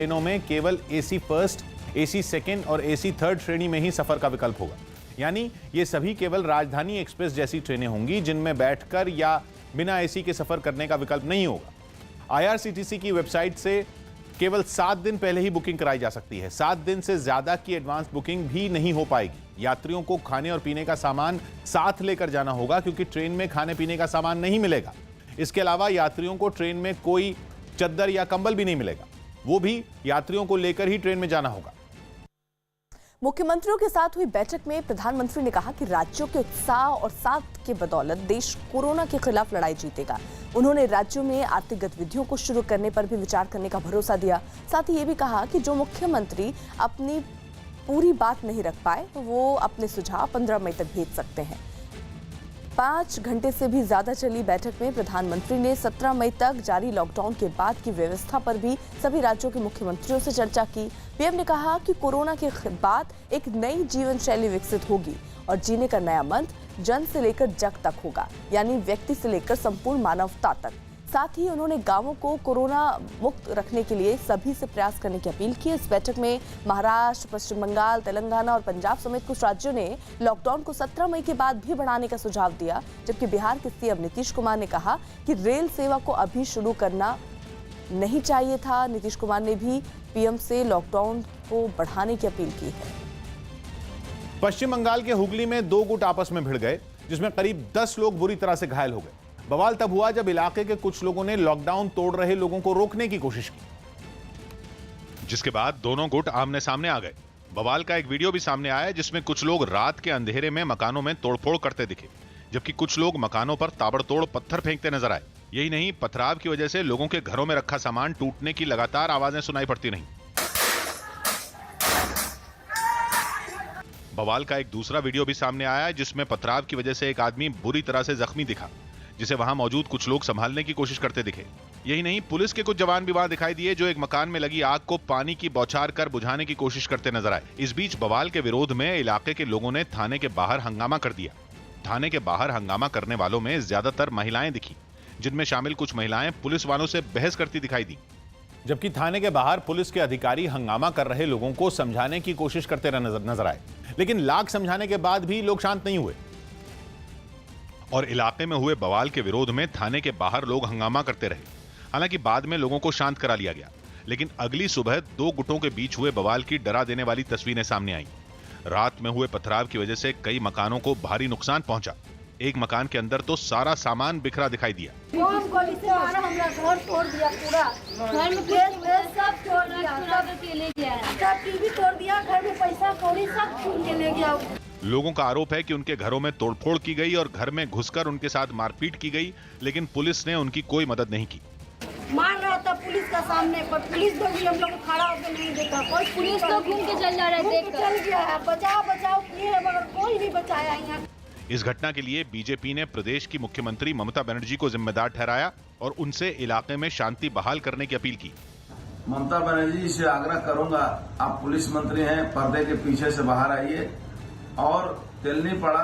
ट्रेनों में केवल एसी फर्स्ट, एसी सेकेंड और एसी थर्ड श्रेणी में ही सफर का विकल्प होगा। यानी ये सभी केवल राजधानी एक्सप्रेस जैसी ट्रेनें होंगी जिनमें बैठकर या बिना एसी के सफर करने का विकल्प नहीं होगा। आईआरसीटीसी की वेबसाइट से केवल 7 दिन पहले ही बुकिंग कराई जा सकती है। 7 दिन से ज्यादा की एडवांस बुकिंग भी नहीं हो पाएगी। यात्रियों को खाने और पीने का सामान साथ लेकर जाना होगा क्योंकि ट्रेन में खाने पीने का सामान नहीं मिलेगा। इसके अलावा यात्रियों को ट्रेन में कोई चद्दर या कंबल भी नहीं मिलेगा, वो भी यात्रियों को लेकर ही ट्रेन में जाना होगा। मुख्यमंत्रियों के साथ हुई बैठक में प्रधानमंत्री ने कहा कि राज्यों के उत्साह और साथ के बदौलत देश कोरोना के खिलाफ लड़ाई जीतेगा। उन्होंने राज्यों में आर्थिक गतिविधियों को शुरू करने पर भी विचार करने का भरोसा दिया। साथ ही ये भी कहा कि जो मुख्यमंत्री अपनी पूरी बात नहीं रख पाए तो वो अपने सुझाव 15 मई तक भेज सकते हैं। 5 घंटे से भी ज्यादा चली बैठक में प्रधानमंत्री ने 17 मई तक जारी लॉकडाउन के बाद की व्यवस्था पर भी सभी राज्यों के मुख्यमंत्रियों से चर्चा की। पीएम ने कहा कि कोरोना के बाद एक नई जीवन शैली विकसित होगी और जीने का नया मंत्र जन से लेकर जग तक होगा, यानी व्यक्ति से लेकर संपूर्ण मानवता तक। साथ ही उन्होंने गांवों को कोरोना मुक्त रखने के लिए सभी से प्रयास करने की अपील की। इस बैठक में महाराष्ट्र, पश्चिम बंगाल, तेलंगाना और पंजाब समेत कुछ राज्यों ने लॉकडाउन को 17 मई के बाद भी बढ़ाने का सुझाव दिया, जबकि बिहार के सीएम नीतीश कुमार ने कहा कि रेल सेवा को अभी शुरू करना नहीं चाहिए था। नीतीश कुमार ने भी पीएम से लॉकडाउन को बढ़ाने की अपील की है। पश्चिम बंगाल के हुगली में 2 गुट आपस में भिड़ गए, जिसमें करीब 10 लोग बुरी तरह से घायल हो गए। बवाल तब हुआ जब इलाके के कुछ लोगों ने लॉकडाउन तोड़ रहे लोगों को रोकने की कोशिश की, जिसके बाद दोनों गुट आमने सामने आ गए। बवाल का एक वीडियो भी सामने आया जिसमें कुछ लोग रात के अंधेरे में मकानों में तोड़फोड़ करते दिखे, जबकि कुछ लोग मकानों पर ताबड़तोड़ पत्थर फेंकते नजर आए। यही नहीं, पथराव की वजह से लोगों के घरों में रखा सामान टूटने की लगातार आवाजें सुनाई पड़ती रहीं। बवाल का एक दूसरा वीडियो भी सामने आया जिसमें पथराव की वजह से एक आदमी बुरी तरह से जख्मी दिखा, जिसे वहां मौजूद कुछ लोग संभालने की कोशिश करते दिखे। यही नहीं, पुलिस के कुछ जवान भी वहां दिखाई दिए जो एक मकान में लगी आग को पानी की बौछार कर बुझाने की कोशिश करते नजर आए। इस बीच बवाल के विरोध में इलाके के लोगों ने थाने के बाहर हंगामा कर दिया। थाने के बाहर हंगामा करने वालों में ज्यादातर महिलाएं दिखी, जिनमें शामिल कुछ महिलाएं पुलिस वालों से बहस करती दिखाई दी, जबकि थाने के बाहर पुलिस के अधिकारी हंगामा कर रहे लोगों को समझाने की कोशिश करते नजर आए। लेकिन लाख समझाने के बाद भी लोग शांत नहीं हुए और इलाके में हुए बवाल के विरोध में थाने के बाहर लोग हंगामा करते रहे। हालांकि बाद में लोगों को शांत करा लिया गया, लेकिन अगली सुबह 2 गुटों के बीच हुए बवाल की डरा देने वाली तस्वीरें सामने आई। रात में हुए पथराव की वजह से कई मकानों को भारी नुकसान पहुंचा। एक मकान के अंदर तो सारा सामान बिखरा दिखाई दिया। घर तोड़ दिया, पूरा घर में सब तोड़ दिया, सब टीवी तोड़ दिया, घर में पैसा कौड़ी सब छीन के ले गया। लोगों का आरोप है कि उनके घरों में तोड़फोड़ की गई और घर में घुसकर उनके साथ मारपीट की गई, लेकिन पुलिस ने उनकी कोई मदद नहीं की। मार रहा था पुलिस का सामने, पर पुलिस तो भी हम लोग को खड़ा होकर नहीं देखा। कोई पुलिस तो घूम के चल जा रहा है, चल गया है। बचाओ किए मगर कोई नहीं बचाया यहाँ। इस घटना के लिए बीजेपी ने प्रदेश की मुख्यमंत्री ममता बनर्जी को जिम्मेदार ठहराया और उनसे इलाके में शांति बहाल करने की अपील की। ममता बनर्जी से आग्रह करूंगा, आप पुलिस मंत्री हैं, पर्दे के पीछे से बाहर आइए और तेलनी पड़ा